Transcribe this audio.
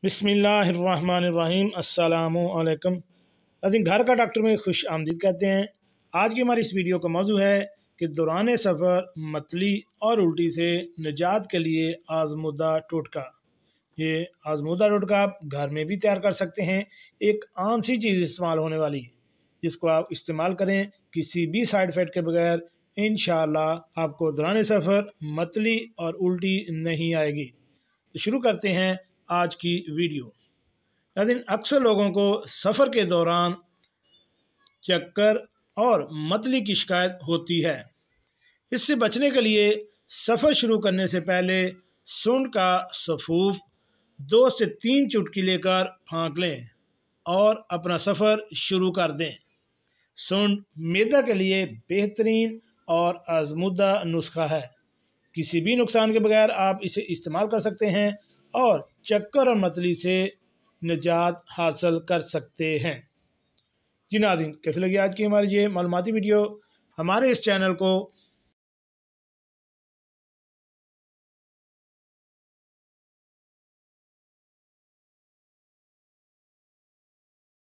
बिस्मिल्लाहिर्रहमानिर्रहीम अस्सलामुअलैकुम। घर का डॉक्टर में खुश आमदीद कहते हैं। आज की हमारी इस वीडियो का मौजू है कि दौरान सफ़र मतली और उल्टी से निजात के लिए आज़मूदा टोटका। ये आज़मूदा टोटका आप घर में भी तैयार कर सकते हैं। एक आम सी चीज़ इस्तेमाल होने वाली है, जिसको आप इस्तेमाल करें किसी भी साइड इफ़ेक्ट के बगैर, इंशाअल्लाह आपको दौरान सफ़र मतली और उल्टी नहीं आएगी। तो शुरू करते हैं आज की वीडियो। लेकिन अक्सर लोगों को सफ़र के दौरान चक्कर और मतली की शिकायत होती है। इससे बचने के लिए सफ़र शुरू करने से पहले सूंड का सफूफ 2 से 3 चुटकी लेकर फाँक लें और अपना सफ़र शुरू कर दें। सूंड मैदा के लिए बेहतरीन और आज़मूदा नुस्खा है। किसी भी नुकसान के बगैर आप इसे इस्तेमाल कर सकते हैं और चक्कर और मतली से निजात हासिल कर सकते हैं। जी नाज़रीन, कैसे लगी आज की हमारी ये मालूमाती वीडियो? हमारे इस चैनल को